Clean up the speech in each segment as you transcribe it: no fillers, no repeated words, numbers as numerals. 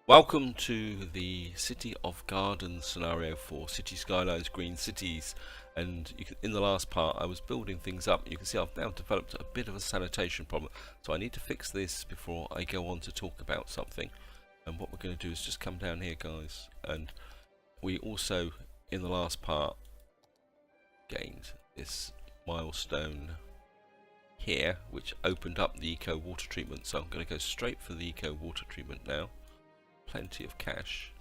Welcome to the City of Gardens scenario for Cities Skylines Green Cities. And in the last part I was building things up. You can see I've now developed a bit of a sanitation problem, so I need to fix this before I go on to talk about something. And what we're going to do is just come down here, guys, and we also in the last part gained this milestone here which opened up the eco water treatment, so I'm going to go straight for the eco water treatment now. Plenty of cash,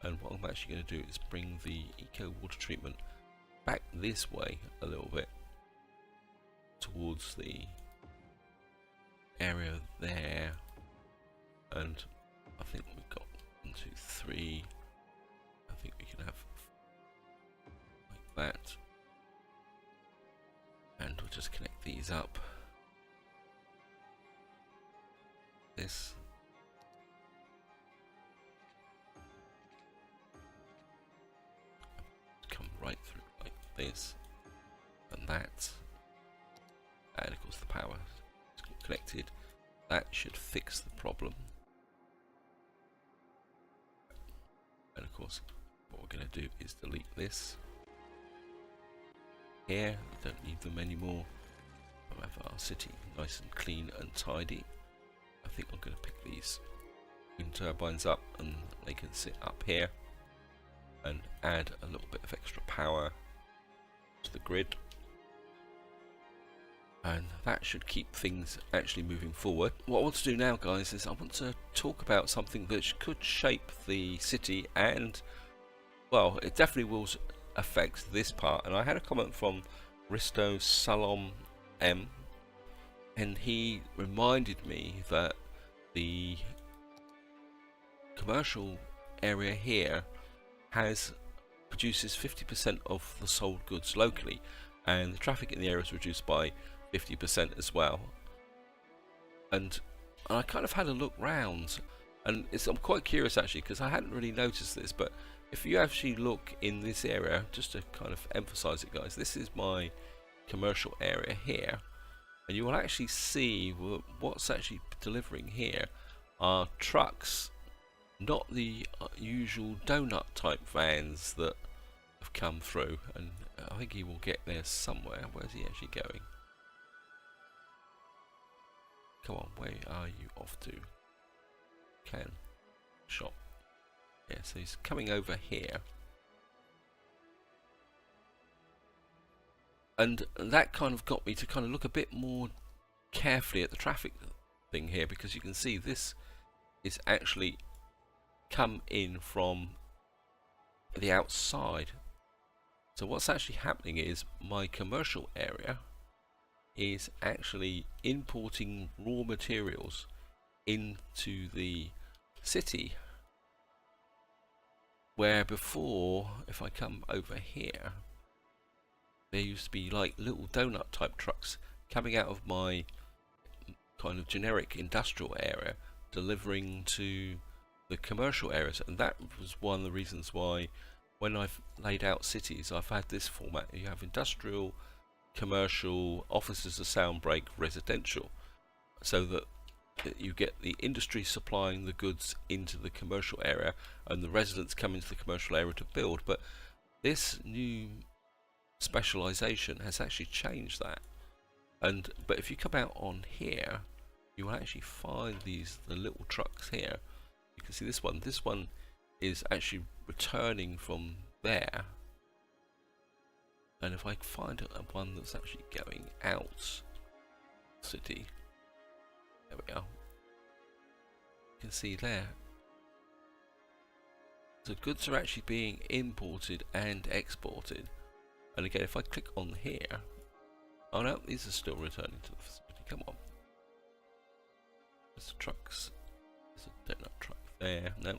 and what I'm actually going to do is bring the eco water treatment back this way a little bit towards the area there, and I think we've got 1, 2, 3. I think we can have like that, and we'll just connect these up. This. Right through like this and that, and of course the power is connected. That should fix the problem, and of course what we're going to do is delete this here. We don't need them anymore. We'll have our city nice and clean and tidy. I think I'm going to pick these wind turbines up and they can sit up here and add a little bit of extra power to the grid, and that should keep things actually moving forward. What I want to do now, guys, is I want to talk about something that could shape the city, and well, it definitely will affect this part. And I had a comment from Risto Salom M, and he reminded me that the commercial area here produces 50% of the sold goods locally, and the traffic in the area is reduced by 50% as well. And I kind of had a look round, and I'm quite curious actually, because I hadn't really noticed this, but if you actually look in this area, just to kind of emphasize it, guys, this is my commercial area here, and you will actually see what's actually delivering here are trucks, not the usual donut type vans that have come through. And I think he will get there somewhere. Where's he actually going? Come on, where are you off to? Can shop. Yeah, so he's coming over here, and that kind of got me to kind of look a bit more carefully at the traffic thing here, because you can see this is actually come in from the outside. So what's actually happening is my commercial area is actually importing raw materials into the city, where before, if I come over here, there used to be like little donut type trucks coming out of my kind of generic industrial area delivering to the commercial areas. And that was one of the reasons why when I've laid out cities I've had this format. You have industrial, commercial, offices, a sound break, residential, so that you get the industry supplying the goods into the commercial area and the residents come into the commercial area to build. But this new specialization has actually changed that. But if you come out on here, you will actually find the little trucks here. You can see this one is actually returning from there, and if I find one that's actually going out city, there we are, you can see there the goods are actually being imported and exported. And again, if I click on here, oh no, these are still returning to the facility. Come on, there's the trucks, there's a donut truck there. No,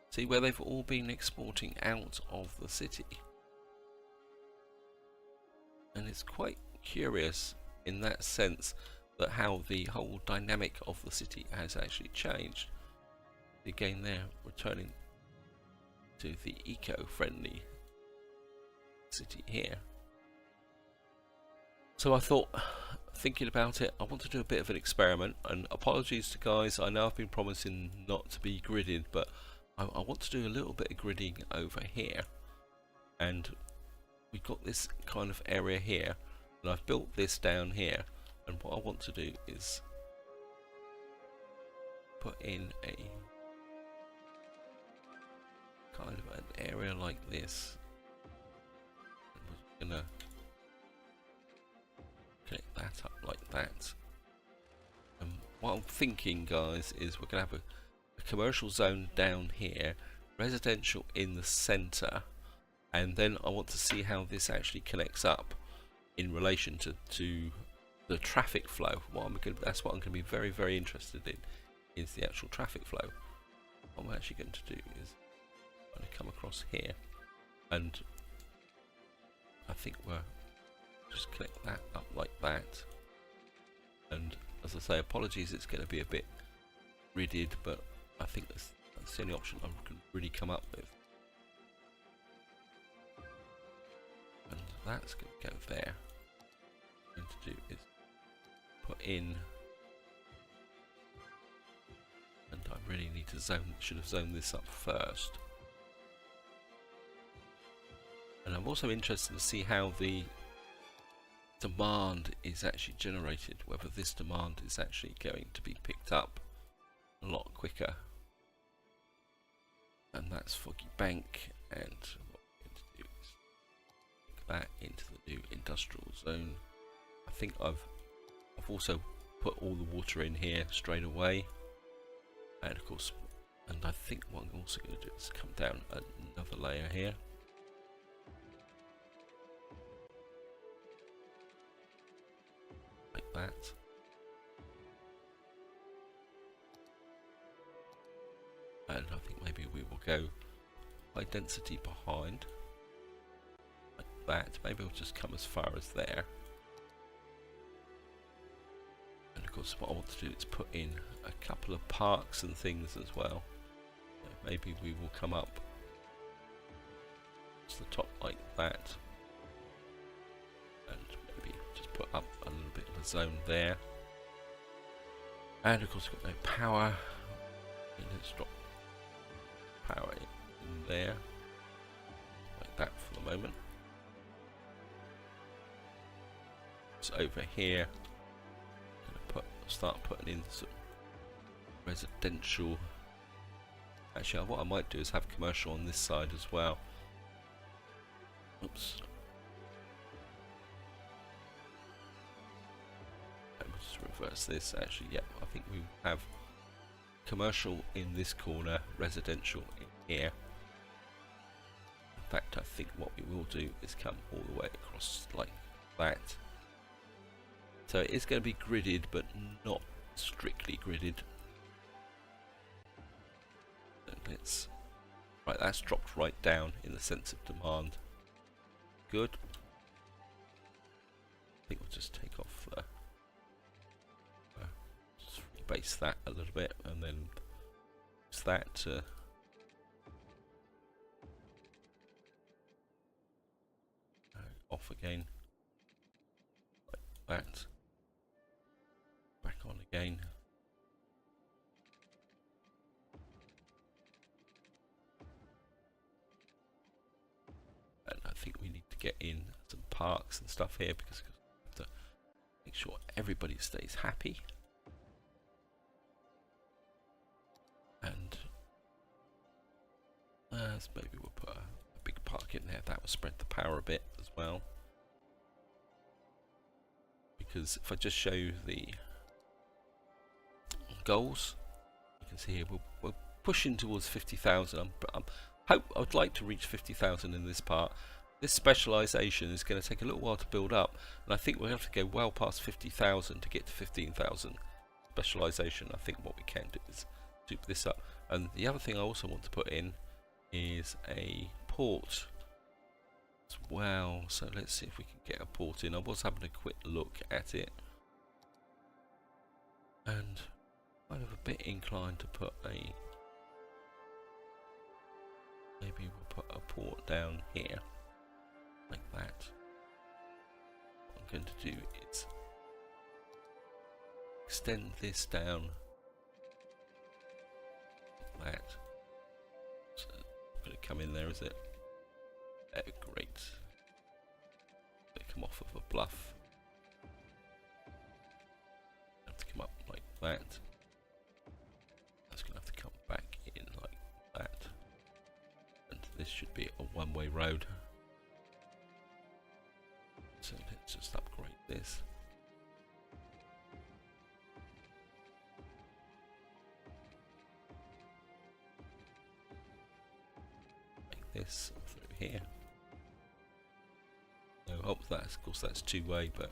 see where they've all been exporting out of the city. And it's quite curious in that sense that how the whole dynamic of the city has actually changed. Again, they're returning to the eco-friendly city here. So I thought, thinking about it, I want to do a bit of an experiment, and apologies to guys, I know I've been promising not to be gridded, but I want to do a little bit of gridding over here, and we've got this kind of area here, and I've built this down here, and what I want to do is put in a kind of an area like this. I'm gonna connect that up like that. And what I'm thinking, guys, is we're gonna have a commercial zone down here, residential in the center, and then I want to see how this actually connects up in relation to the traffic flow. That's what I'm going to be very, very interested in, is the actual traffic flow. What I'm actually going to do is I'm going to come across here, and I think we'll just connect that up like that. And as I say, apologies, it's going to be a bit gridded, but I think that's the only option I can really come up with. And that's going to go there. What I'm going to do is put in, and I really need to should have zoned this up first. And I'm also interested to see how the demand is actually generated, whether this demand is actually going to be picked up a lot quicker. And that's Foggy Bank, and what I'm going to do is stick that into the new industrial zone. I think I've also put all the water in here straight away, and of course, and I think what I'm also going to do is come down another layer here. Like that. And I think maybe we will go high density behind, like that. Maybe we'll just come as far as there. And of course, what I want to do is put in a couple of parks and things as well. So maybe we will come up to the top like that, and maybe just put up a little bit of a zone there. And of course, we've got no power. And let's drop power in there, like that for the moment. So over here, I'm going to start putting in some residential. Actually, what I might do is have commercial on this side as well. Oops. Let me just reverse this. Actually, yeah, I think we have commercial in this corner, residential in here. In fact, I think what we will do is come all the way across like that. So it is going to be gridded, but not strictly gridded. And let's, right, that's dropped right down in the sense of demand. Good. I think we'll just take off just rebase that a little bit, and then use that to off again, like that. Back on again. And I think we need to get in some parks and stuff here, because we have to make sure everybody stays happy. And maybe we'll put a big park in there. That will spread the power a bit as well. Because if I just show you the goals, you can see here we're pushing towards 50,000. I'd like to reach 50,000 in this part. This specialisation is going to take a little while to build up, and I think we'll have to go well past 50,000 to get to 15,000 specialisation. I think what we can do is soup this up. And the other thing I also want to put in is a port as well. So let's see if we can get a port in. I was having a quick look at it, and kind of a bit inclined to put a, maybe we'll put a port down here like that. What I'm going to do is extend this down like that, come in there, is it? Great. They come off of a bluff. Have to come up like that. That's going to have to come back in like that. And this should be a one-way road. So let's just upgrade this. Like this through here. No, oh, that's, of course that's two-way, but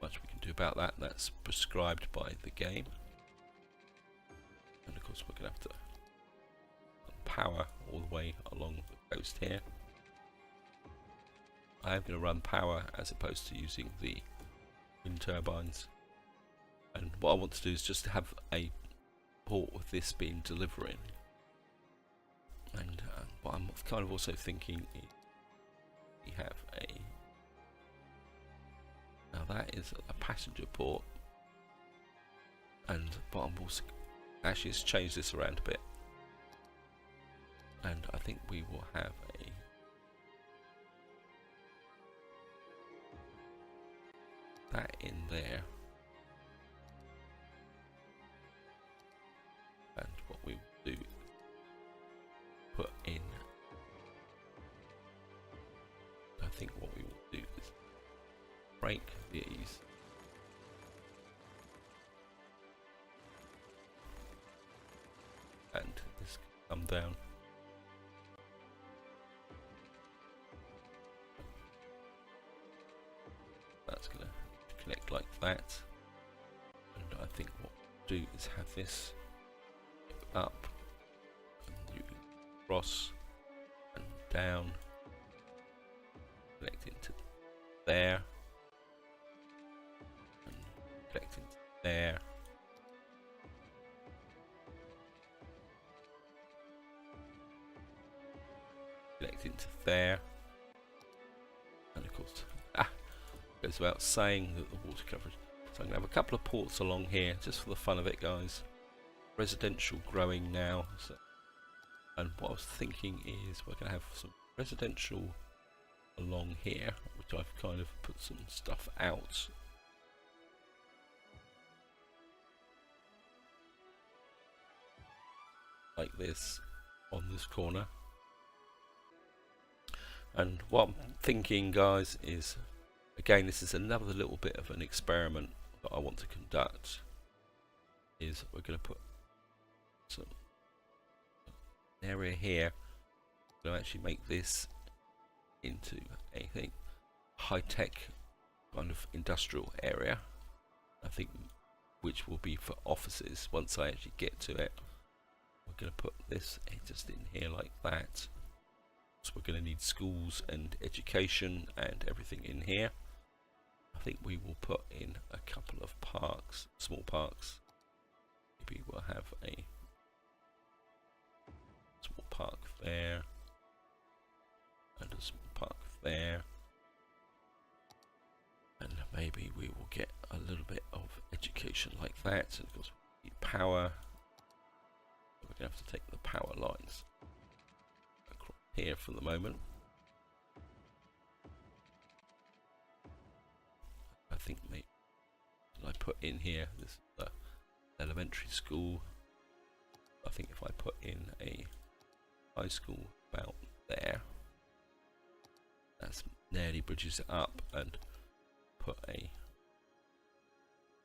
much we can do about that. That's prescribed by the game. And of course we're going to have to power all the way along the coast here. I am going to run power as opposed to using the wind turbines. And what I want to do is just have a port with this being delivering. And what I'm kind of also thinking is we have a, now that is a passenger port, and but I'm also actually let's change this around a bit, and I think we will have a that in there, and what we will do put in, I think what we will do is break these and this can come down. That's going to connect like that, and I think what we'll do is have this up and you cross and down, connect into there and connect into there. Connect into there, and of course, goes without saying that the water coverage. So I'm going to have a couple of ports along here, just for the fun of it, guys. Residential growing now, so, and what I was thinking is we're going to have some residential along here, which I've kind of put some stuff out. Like this, on this corner. And what I'm thinking, guys, is, again, this is another little bit of an experiment that I want to conduct, is we're going to put some area here. We're going to actually make this into a high-tech kind of industrial area, I think, which will be for offices once I actually get to it. We're going to put this just in here like that. So we're going to need schools and education and everything in here. I think we will put in a couple of parks, small parks. Maybe we'll have a small park there and a small park there, and maybe we will get a little bit of education like that. And of course we need power. We're going to have to take the power lines across here for the moment. I think maybe I put in here this elementary school. I think if I put in a high school about there, that's nearly bridges it up, and put a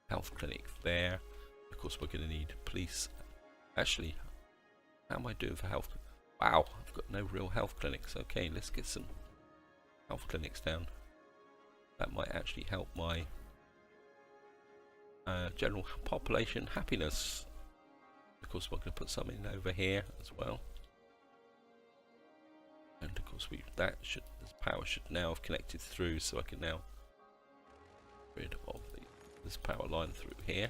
health clinic there. Of course we're going to need police. Actually, how am I doing for health? Wow, I've got no real health clinics. Okay, let's get some health clinics down. That might actually help my general population happiness. Of course we're going to put some in over here as well. And of course this power should now have connected through, so I can now get rid of this power line through here.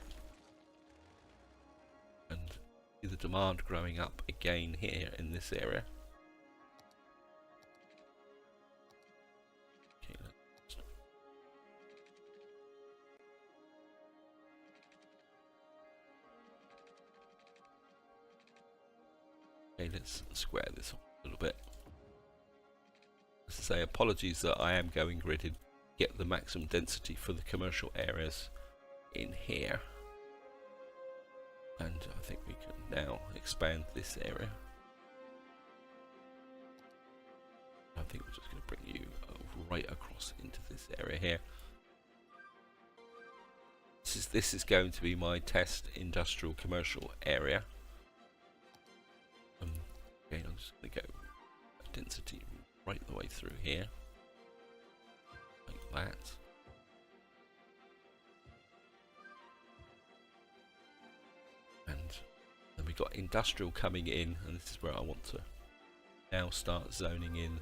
And see the demand growing up again here in this area. Okay, Okay, let's square this off a little bit. As I say, apologies that I am going gridded. Get the maximum density for the commercial areas in here. And I think we can now expand this area. I think we're just going to bring you right across into this area here. This is going to be my test industrial commercial area. Again, I'm just going to go density right the way through here, like that. And then we've got industrial coming in, and this is where I want to now start zoning in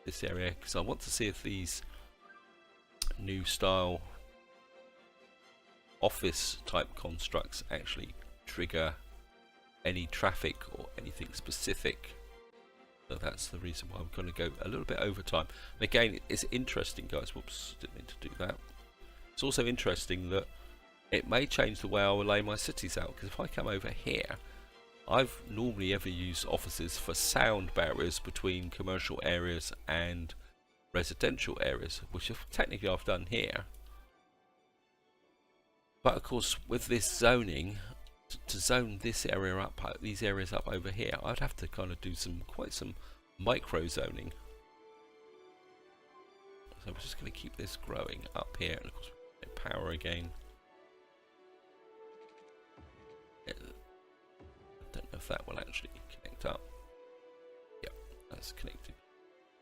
this area, because I want to see if these new style office type constructs actually trigger any traffic or anything specific. So that's the reason why I'm going to go a little bit over time. And again, it's interesting, guys. Whoops, didn't mean to do that. It's also interesting that it may change the way I will lay my cities out, because if I come over here, I've normally ever used offices for sound barriers between commercial areas and residential areas, which technically I've done here. But of course, with this zoning, to zone this area up, these areas up over here, I'd have to kind of do quite some micro zoning. So we're just going to keep this growing up here, and of course we get power again. I don't know if that will actually connect up. Yep, that's connected.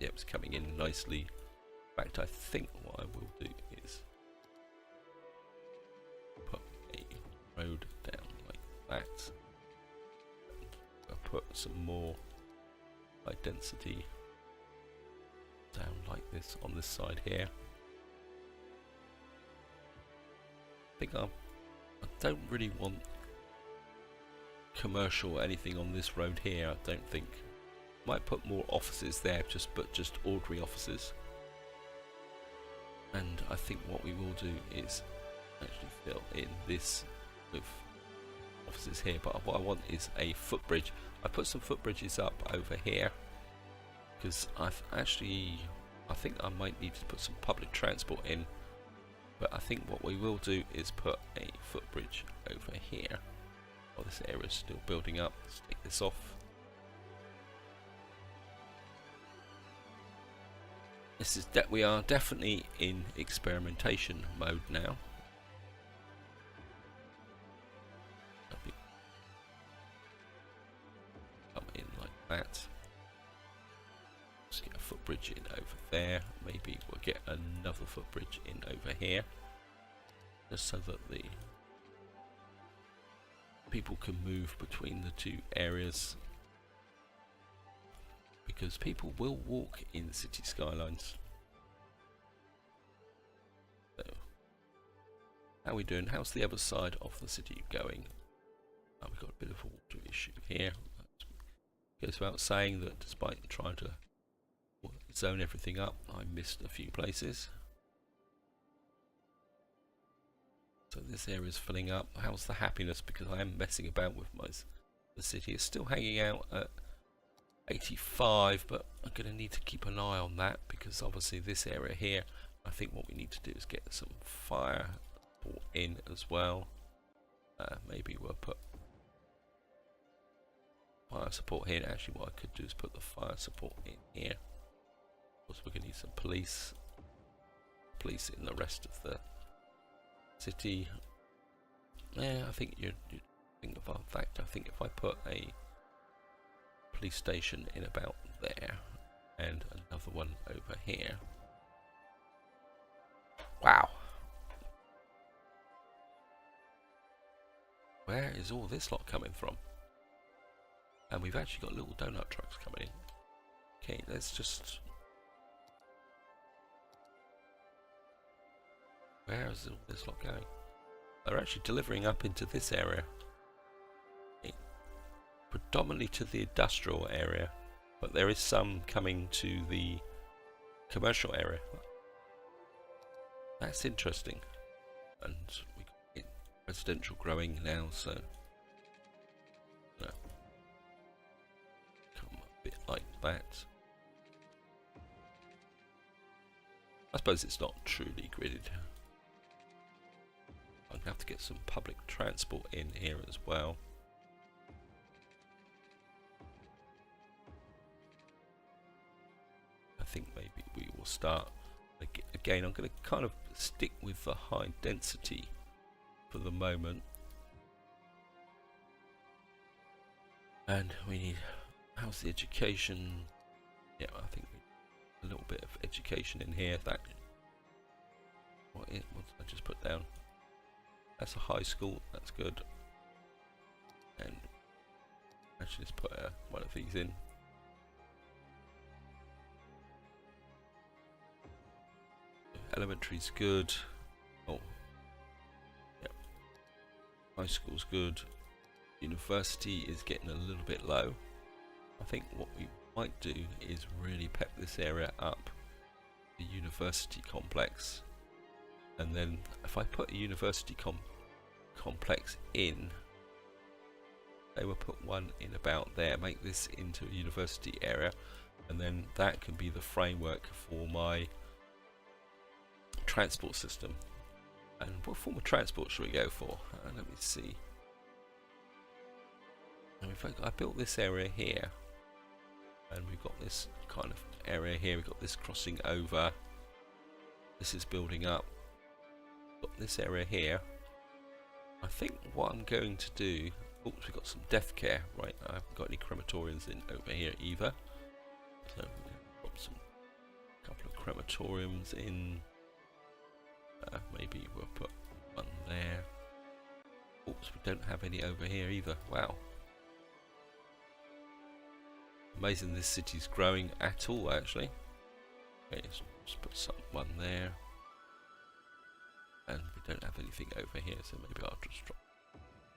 Yep, it's coming in nicely. In fact, I think what I will do is put a road down that. I'll put some more high density down like this on this side here. I think I don't really want commercial or anything on this road here. I don't think. Might put more offices there, but just ordinary offices. And I think what we will do is actually fill in this with offices here, but what I want is a footbridge. I put some footbridges up over here because I think I might need to put some public transport in, but I think what we will do is put a footbridge over here. Oh, this area is still building up. Let's take this off. This is we are definitely in experimentation mode now. That. Let's get a footbridge in over there. Maybe we'll get another footbridge in over here, just so that the people can move between the two areas, because people will walk in City Skylines. So, how are we doing? How's the other side of the city going? Oh, we've got a bit of a water issue here. Goes without saying that despite trying to zone everything up, I missed a few places. So this area is filling up. How's the happiness? Because I am messing about with the city. It's still hanging out at 85, but I'm going to need to keep an eye on that, because obviously this area here, I think what we need to do is get some fire brought in as well. Maybe we'll put fire support here. Actually, what I could do is put the fire support in here. Of course, we're going to need some police in the rest of the city. Yeah, I think you think of fact. I think if I put a police station in about there and another one over here. Wow. Where is all this lot coming from? And we've actually got little donut trucks coming in. Okay, let's just... Where is all this lot going? They're actually delivering up into this area. Predominantly to the industrial area, but there is some coming to the commercial area. That's interesting. And we got residential growing now, so... No. like that. I suppose it's not truly gridded. I'm going to have to get some public transport in here as well. I think maybe we will start again. I'm going to kind of stick with the high density for the moment, and we need, how's the education? Yeah, I think we need a little bit of education in here. That what did I just put down? That's a high school. That's good. And actually, let's put one of these in. Elementary's good. Oh, yeah. High school's good. University is getting a little bit low. I think what we might do is really pep this area up. The university complex. And then if I put a university complex in, they will put one in about there, make this into a university area, and then that can be the framework for my transport system. And what form of transport should we go for? Let me see. And in fact, I built this area here, and we've got this kind of area here. We've got this crossing over. This is building up. Got this area here. I think what I'm going to do. Oops, we've got some death care. Right, I haven't got any crematoriums in over here either. So we'll put a couple of crematoriums in. Maybe we'll put one there. Oops, we don't have any over here either. Wow. Amazing this city's growing at all, actually. Okay, let's put one there. And we don't have anything over here, so maybe I'll just drop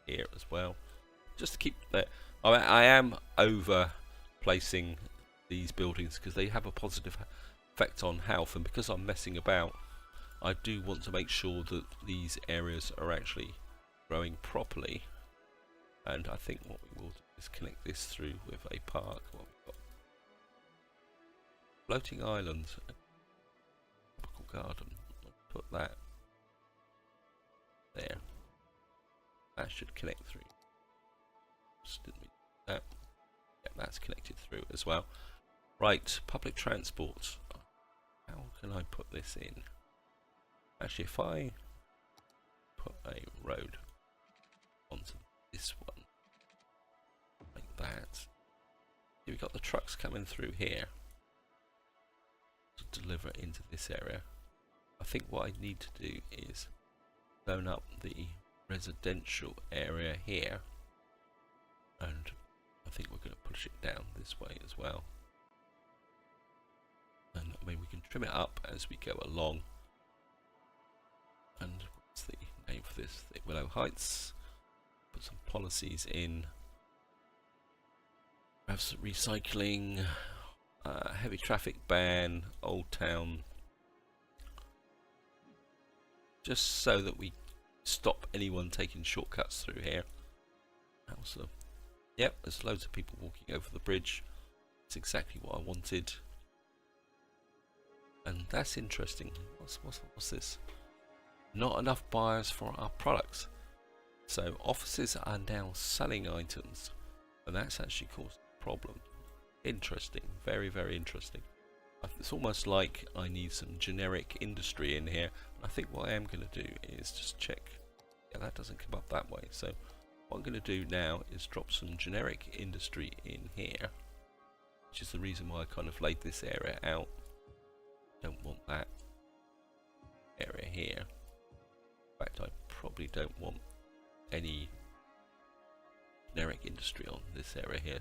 here as well. Just to keep that. I am over placing these buildings because they have a positive effect on health, and because I'm messing about, I do want to make sure that these areas are actually growing properly. And I think what we will do is connect this through with a park. What we've got. Floating islands, tropical garden. I'll put that there. That should connect through. Just didn't mean that. Yeah, that's connected through as well. Right, public transport. How can I put this in? Actually, if I put a road onto this one, like that, we've got the trucks coming through here to deliver into this area. I think what I need to do is zone up the residential area here, and I think we're going to push it down this way as well. And I mean, we can trim it up as we go along. And what's the name for this? The Willow Heights. Put some policies in. Have some recycling, heavy traffic ban, Old Town. Just so that we stop anyone taking shortcuts through here. Also, yep, there's loads of people walking over the bridge. It's exactly what I wanted. And that's interesting. What's this? Not enough buyers for our products. So offices are now selling items, and that's actually caused a problem. Interesting, very, very interesting. It's almost like I need some generic industry in here. I think what I am going to do is just check. Yeah, that doesn't come up that way. So what I'm going to do now is drop some generic industry in here, which is the reason why I kind of laid this area out. Don't want that area here. In fact, I probably don't want any generic industry on this area here.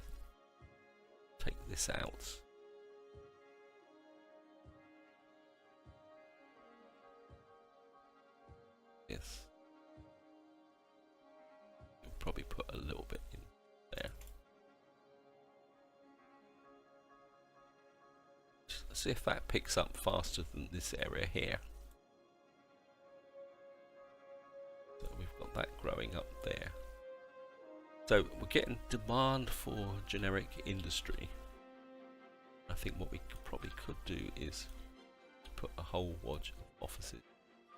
Take this out. Yes. You'll probably put a little bit in there. Let's see if that picks up faster than this area here. So we've got that growing up there. So we're getting demand for generic industry. think what we probably could do is put a whole wodge of offices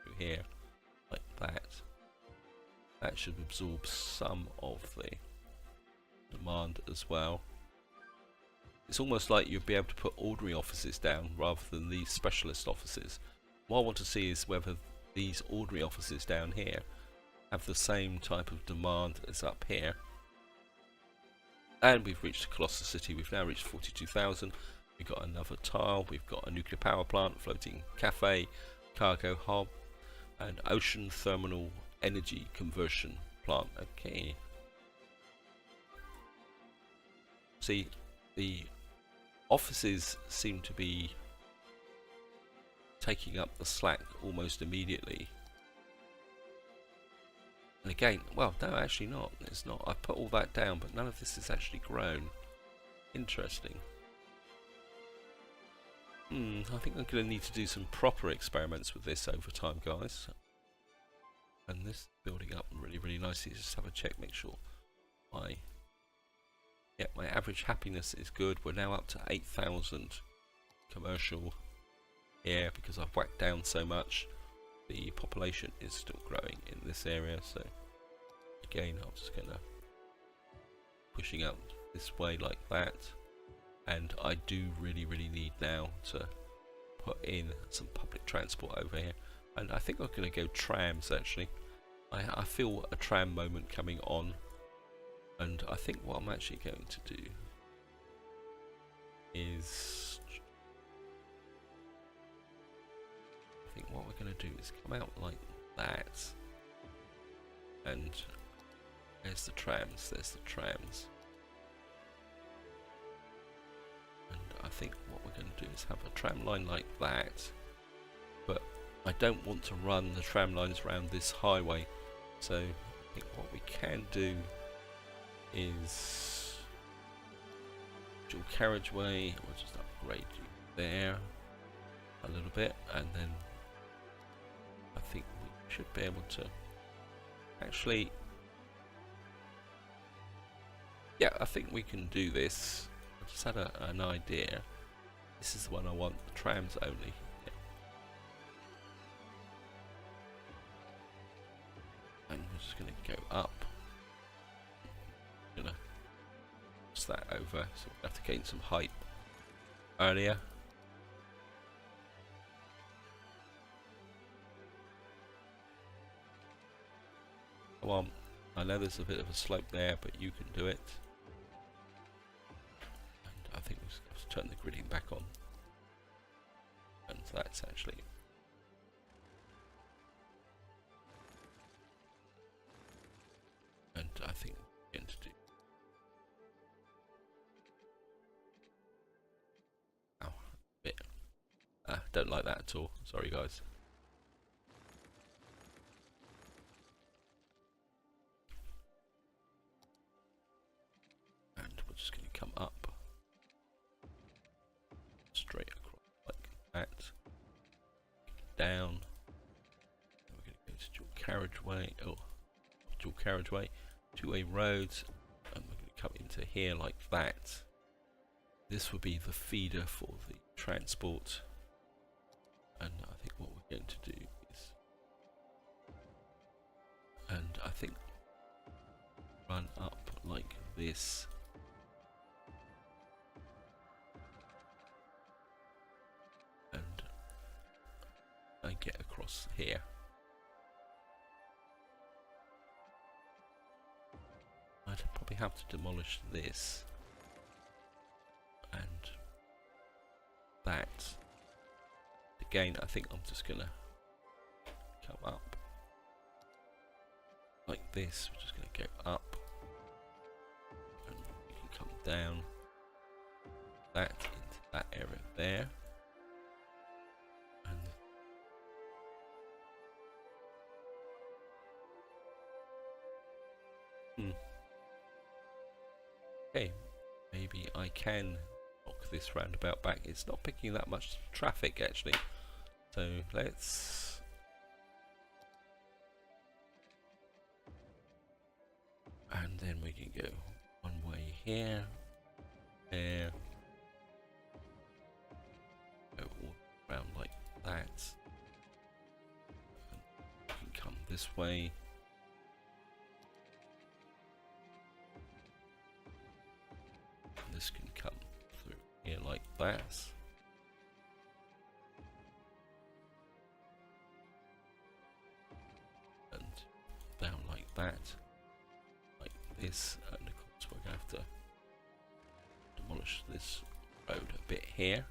through here, like that. That should absorb some of the demand as well. It's almost like you'd be able to put ordinary offices down rather than these specialist offices. What I want to see is whether these ordinary offices down here have the same type of demand as up here. And we've reached Colossus City. We've now reached 42,000. We've got another tile. We've got a nuclear power plant, floating cafe, cargo hub, and ocean thermal energy conversion plant. Okay. See, the offices seem to be taking up the slack almost immediately. And again, well, no, actually not. It's not. I put all that down, but none of this has actually grown. Interesting. I think I'm going to need to do some proper experiments with this over time, guys. And this is building up really, really nicely. Just have a check, make sure my average happiness is good. We're now up to 8,000 commercial here because I've whacked down so much. The population is still growing in this area, so again I'm just gonna pushing up this way like that. And I do really need now to put in some public transport over here, and I think I'm going to go trams actually. I feel a tram moment coming on, and I think what I'm actually going to do is, I think what we're going to do is come out like that, and there's the trams, and I think what we're going to do is have a tram line like that, but I don't want to run the tram lines around this highway, so I think what we can do is dual carriageway. We'll just upgrade you there a little bit, and then I think we should be able to actually, yeah, I think we can do this. I just had an idea. This is the one I want, the trams only. Yeah. And we're just going to go up. I'm going to cross that over, so we have to gain some height earlier. Come on, I know there's a bit of a slope there, but you can do it. And I think we just have to turn the gridding back on. And that's actually, and I think we're going to do, ow, a bit, don't like that at all, sorry guys. And we're just going to come up straight across like that, down, and we're going to go to dual carriageway, dual carriageway, two-way roads, and we're going to come into here like that. This will be the feeder for the transport, and I think what we're going to do is, and I think run up like this. And I get across here. I'd probably have to demolish this and that. Again, I think I'm just gonna come up like this. We're just gonna go up, and we can come down that into that area there. Okay, maybe I can knock this roundabout back. It's not picking that much traffic actually, so let's and then we can go one way here, there, this way. This can come through here like that. And down like that. Like this. And of course we're going to have to demolish this road a bit here.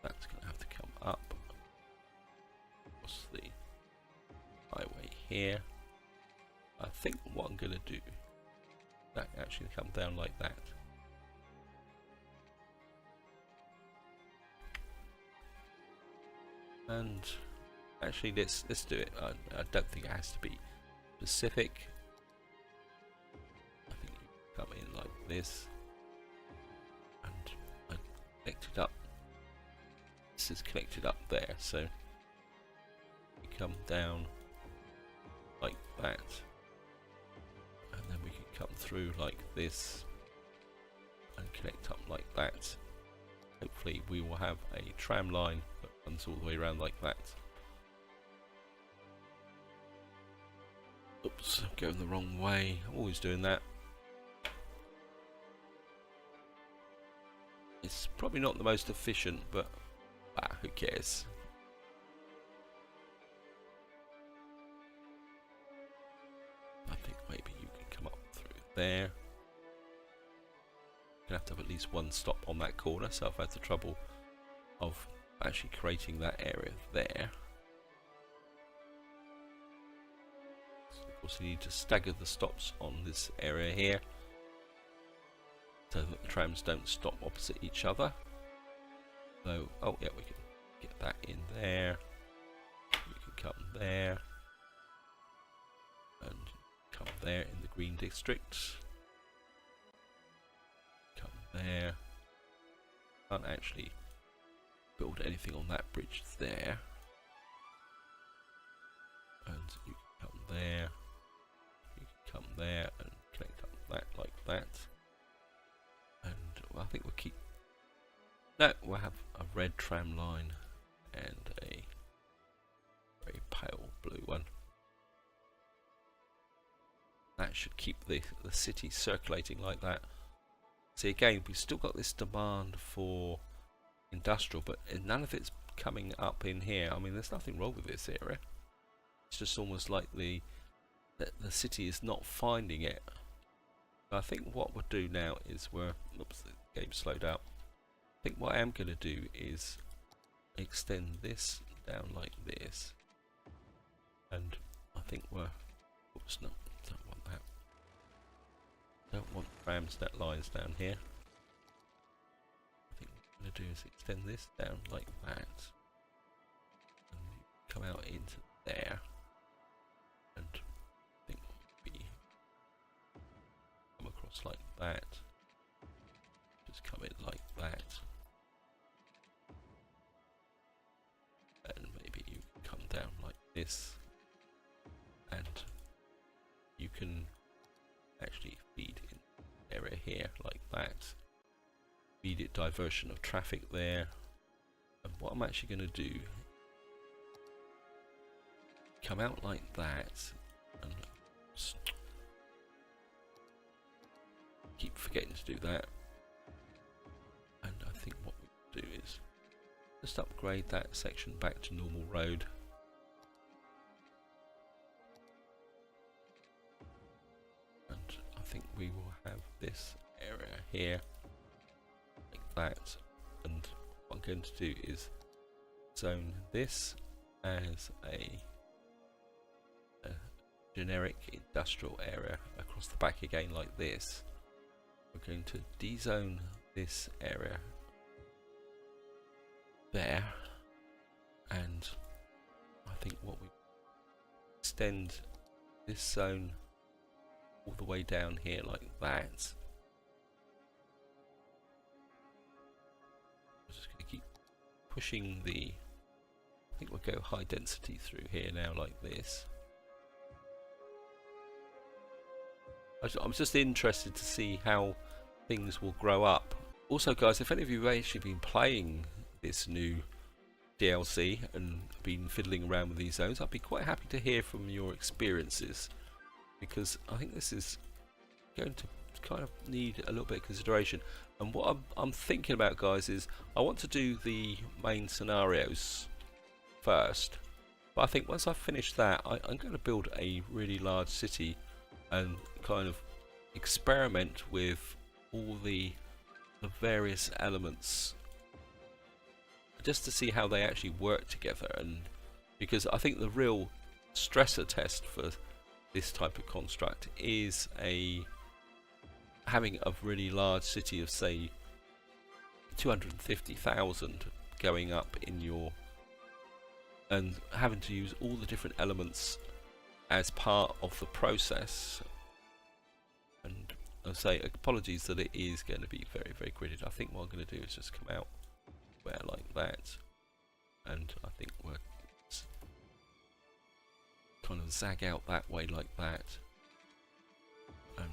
That's going to have to come up across the highway here. I think what I'm going to do, that actually come down like that. And actually let's do it. I don't think it has to be specific. I think you come in like this, and I connect it up. This is connected up there, so you come down like that, and then we can come through like this and connect up like that. Hopefully we will have a tram line that runs all the way around like that. Oops, I'm going the wrong way. I'm always doing that. It's probably not the most efficient, but who cares? I think maybe you can come up through there. Gonna have to have at least one stop on that corner, so I've had the trouble of actually creating that area there. So of course you need to stagger the stops on this area here, so that the trams don't stop opposite each other. So, oh yeah, we can get that in there. We can come there and come there in the green district. Come there. Can't actually build anything on that bridge there. And you can come there. You can come there and connect up that like that. And well, I think we'll keep. No, we'll have a red tram line and a very pale blue one. That should keep the city circulating like that. See, again, we've still got this demand for industrial, but none of it's coming up in here. I mean, there's nothing wrong with this area. It's just almost like the city is not finding it. I think what we'll do now is oops, the game slowed out. I think what I am going to do is extend this down like this, and I think oops, no, don't want that. Don't want trams net lines down here. I think what I'm going to do is extend this down like that, and come out into there, and I think we come across like that. Just come in like that. And maybe you come down like this, and you can actually feed in the area here like that. Feed it diversion of traffic there. And what I'm actually going to do, come out like that, and keep forgetting to do that. And I think what we do is just upgrade that section back to normal road. And I think we will have this area here like that. And what I'm going to do is zone this as a generic industrial area across the back again like this. We're going to dezone this area there, and I think what we extend this zone all the way down here like that. I'm just going to keep pushing I think we'll go high density through here now like this. I'm just interested to see how things will grow up Also, guys, if any of you have actually been playing this new DLC and been fiddling around with these zones, I'd be quite happy to hear from your experiences, because I think this is going to kind of need a little bit of consideration. And what I'm thinking about, guys, is I want to do the main scenarios first, but I think once I've finished that, I'm going to build a really large city and kind of experiment with all the various elements just to see how they actually work together. And because I think the real stressor test for this type of construct is having a really large city of, say, 250,000 going up in your, and having to use all the different elements as part of the process. And I'll say apologies that it is going to be very, very gridded. I think what I'm going to do is just come out where like that, and I think we're kind of zag out that way like that, and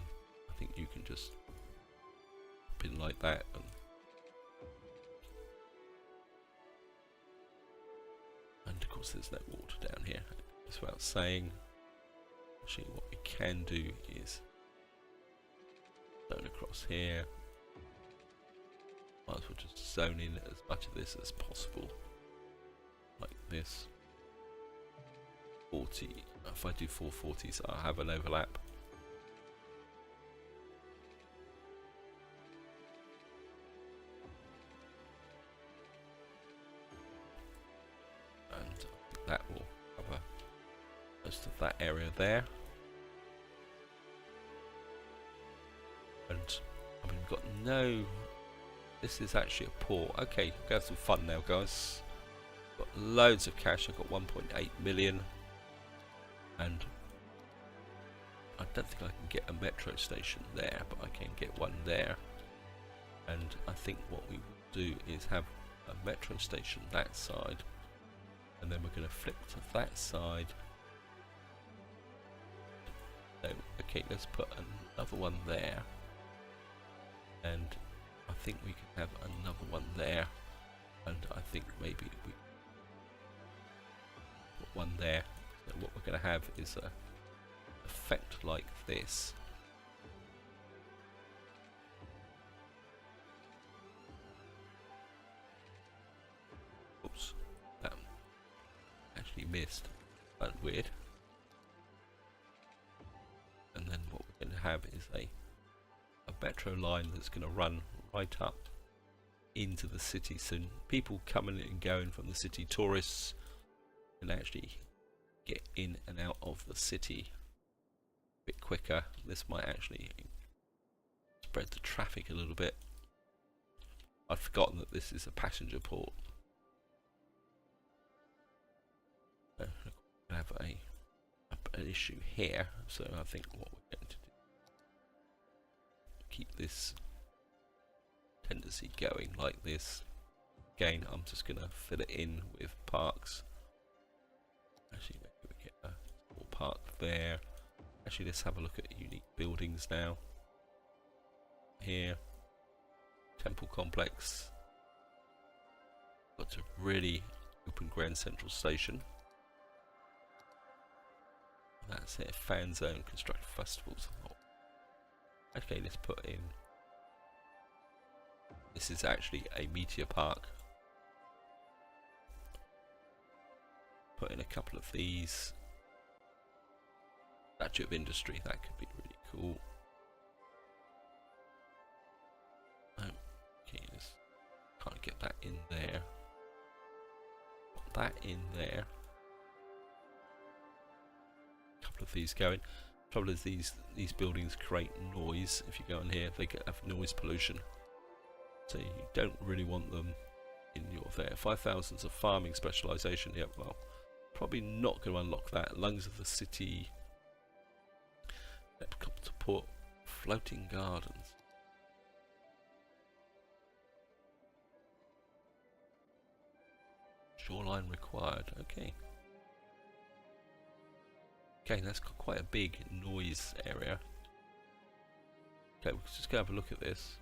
I think you can just pin like that, and of course there's no water down here. It's without saying. Actually, what we can do is zone across here. Might as well just zone in as much of this as possible, like this. 40. If I do 440s, I'll have an overlap. And I think that will cover most of that area there. And I mean, we've got no. This is actually a port. Okay, we've got some fun now, guys. Got loads of cash. I've got 1.8 million. And I don't think I can get a metro station there, but I can get one there. And I think what we will do is have a metro station that side, and then we're going to flip to that side. So, okay, let's put another one there, and I think we can have another one there, and I think maybe we put one there. So what we're going to have is a effect like this. Oops, that actually missed. That's weird. And then what we're going to have is a metro line that's going to run right up into the city. So people coming and going from the city, tourists, can actually get in and out of the city a bit quicker. This might actually spread the traffic a little bit. I'd forgotten that this is a passenger port. I have an issue here, so I think what we're going to do, keep this tendency going like this. Again, I'm just going to fill it in with parks. Actually, maybe we get a small park there. Actually, let's have a look at unique buildings now. Here, temple complex. Got a really open grand central station. That's it. Fan zone, construct festivals. Okay, let's put in. This is actually a meteor park. Put in a couple of these. Statue of Industry, that could be really cool. Okay, let's can't get that in there. Put that in there. A couple of these going. Trouble is these buildings create noise. If you go in here, they have noise pollution. So you don't really want them in your there. 5,000's of farming specialisation. Yep, well, probably not going to unlock that. Lungs of the city. Let's come to port. Floating gardens. Shoreline required. Okay. Okay, that's got quite a big noise area. Okay, we'll just go have a look at this.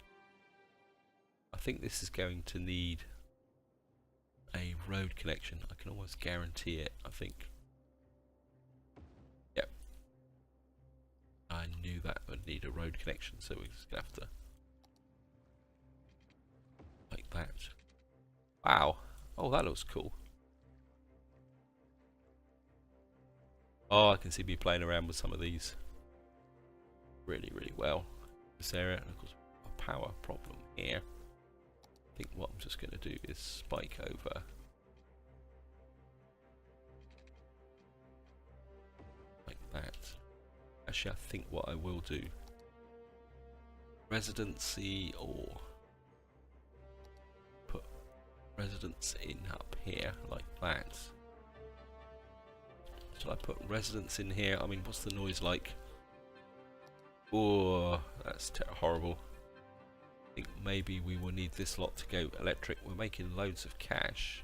I think this is going to need a road connection. I can almost guarantee it, I think. Yep. I knew that would need a road connection, so we're just going to have to... like that. Wow. Oh, that looks cool. Oh, I can see me playing around with some of these really, really well. This area, and of course, a power problem here. I think what I'm just going to do is spike over like that. Actually, I think what I will do, residency, or put residence in up here like that. Shall I put residence in here? I mean, what's the noise like? Oh, that's horrible. I think maybe we will need this lot to go electric. We're making loads of cash.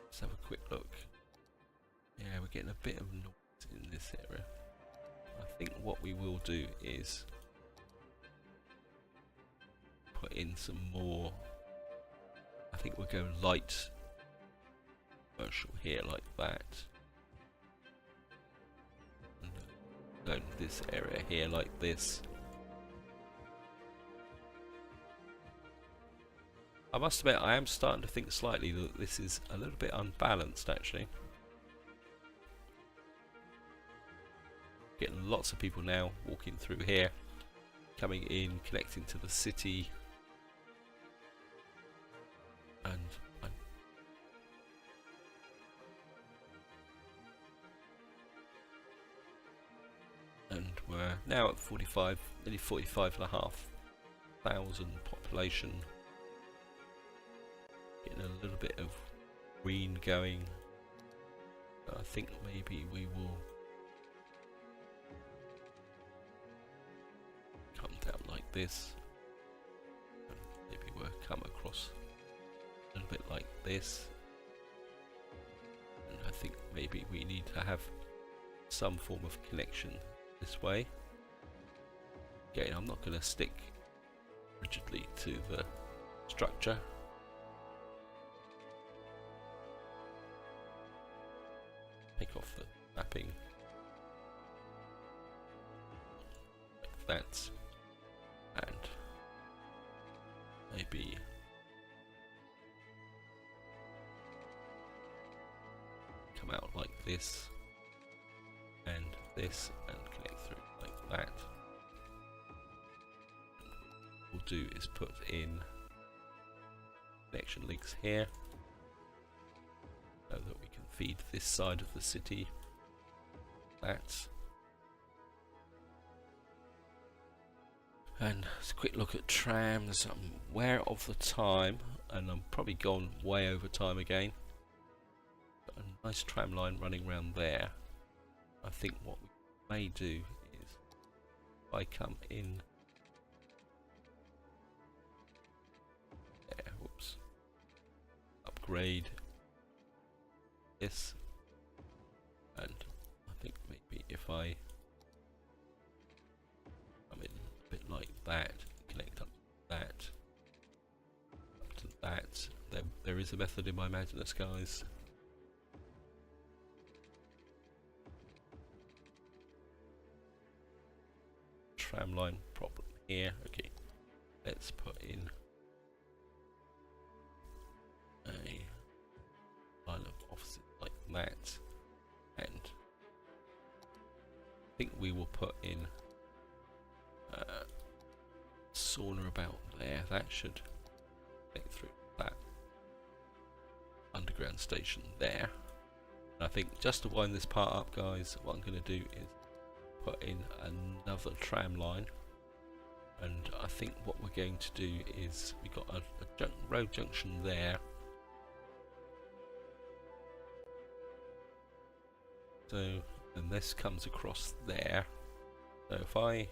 Let's have a quick look. Yeah, we're getting a bit of noise in this area. I think what we will do is put in some more. I think we'll go light commercial here like that. And go in this area here like this. I must admit, I am starting to think slightly that this is a little bit unbalanced actually. Getting lots of people now walking through here, coming in, connecting to the city, and we're now at 45, nearly 45,500 population. Getting a little bit of green going. I think maybe we will come down like this. And maybe we'll come across a little bit like this. And I think maybe we need to have some form of connection this way. Again, I'm not going to stick rigidly to the structure. Take off the mapping like that, and maybe come out like this and this and connect through like that. What we'll do is put in connection links here so that we can feed this side of the city. That. And let's quick look at trams. I'm aware of the time, and I'm probably gone way over time again. Got a nice tram line running around there. I think what we may do is, if I come in there, whoops, upgrade this, and I think maybe if I come in a bit like that, connect up to that, up to that. There is a method in my madness, guys. Tramline problem here. Okay, let's put in a line of offices like that, and I think we will put in sauna about there. That should get through that underground station there. And I think just to wind this part up, guys, what I'm going to do is put in another tram line, and I think what we're going to do is we've got a road junction there. So, and this comes across there. So if I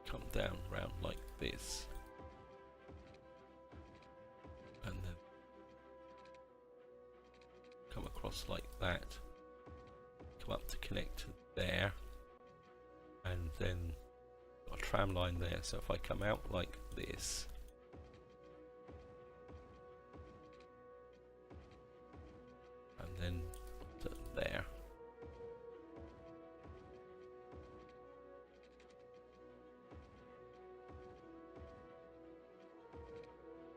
come down round like this, and then come across like that, come up to connect to there, and then got a tram line there. So if I come out like this, and then to there.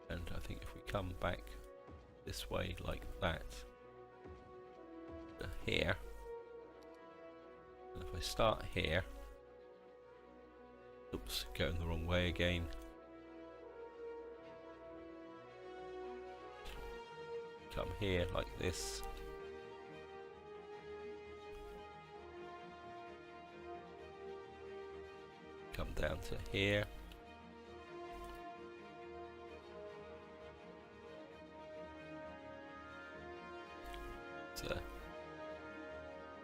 And I think if we come back this way like that to here, and if I start here, oops, going the wrong way again. Come here like this. Come down to here.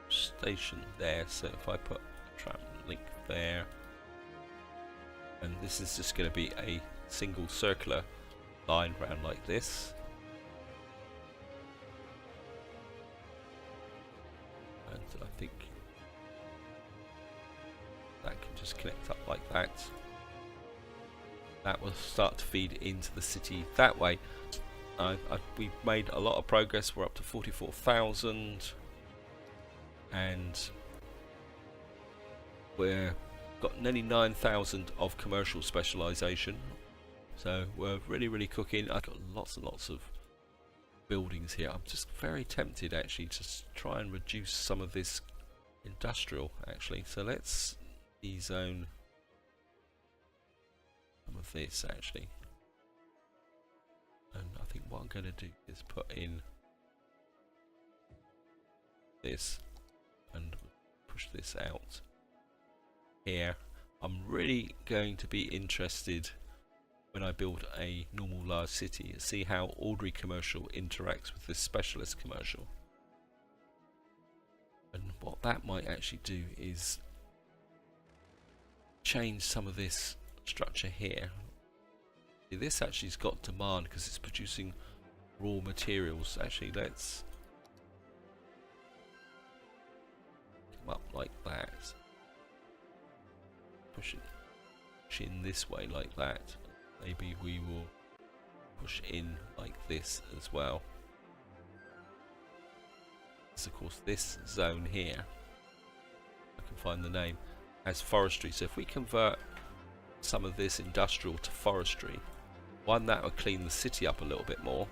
Station there, so if I put a tram link there, and this is just going to be a single circular line round like this, and I think that can just connect up like that. That will start to feed into the city that way. We've made a lot of progress. We're up to 44,000. And we're got nearly 9,000 of commercial specialization, so we're really cooking. I've got lots and lots of buildings here. I'm just very tempted actually to try and reduce some of this industrial actually. So let's de-zone some of this actually, and I think what I'm going to do is put in this and push this out here. I'm really going to be interested when I build a normal large city, see how ordinary commercial interacts with this specialist commercial, and what that might actually do is change some of this structure here. See, this actually has got demand because it's producing raw materials. Actually, let's up like that, push it in this way like that. Maybe we will push in like this as well. So of course this zone here, I can find the name, has forestry. So if we convert some of this industrial to forestry, one, that will clean the city up a little bit more,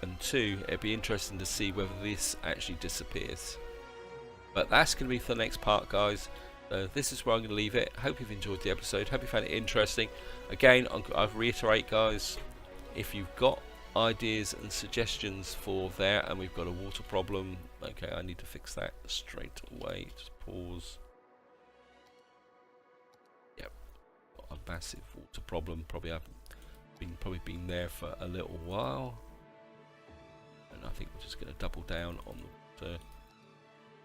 and two, it'd be interesting to see whether this actually disappears. But that's going to be for the next part, guys. This is where I'm going to leave it. Hope you've enjoyed the episode. Hope you found it interesting. Again, I'll reiterate, guys, if you've got ideas and suggestions for there, and we've got a water problem. Okay, I need to fix that straight away. Just pause. Yep, got a massive water problem. Probably been there for a little while, and I think we're just going to double down on the water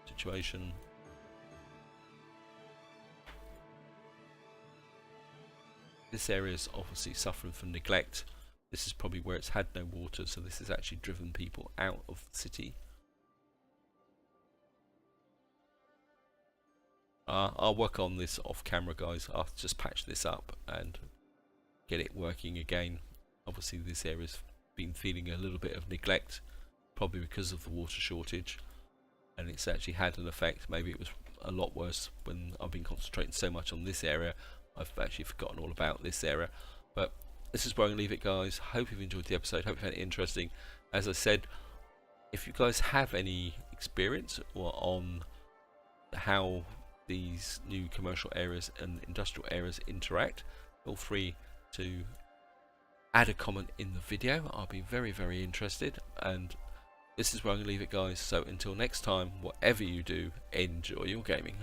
situation. This area is obviously suffering from neglect. This is probably where it's had no water, so this has actually driven people out of the city. I'll work on this off camera, guys. I'll just patch this up and get it working again. Obviously this area's been feeling a little bit of neglect, probably because of the water shortage, and it's actually had an effect. Maybe it was a lot worse when I've been concentrating so much on this area. I've actually forgotten all about this area. But this is where I'm going to leave it, guys. Hope you've enjoyed the episode. Hope you found it interesting. As I said, if you guys have any experience or on how these new commercial areas and industrial areas interact, feel free to add a comment in the video. I'll be very interested. And this is where I'm going to leave it, guys. So until next time, whatever you do, enjoy your gaming.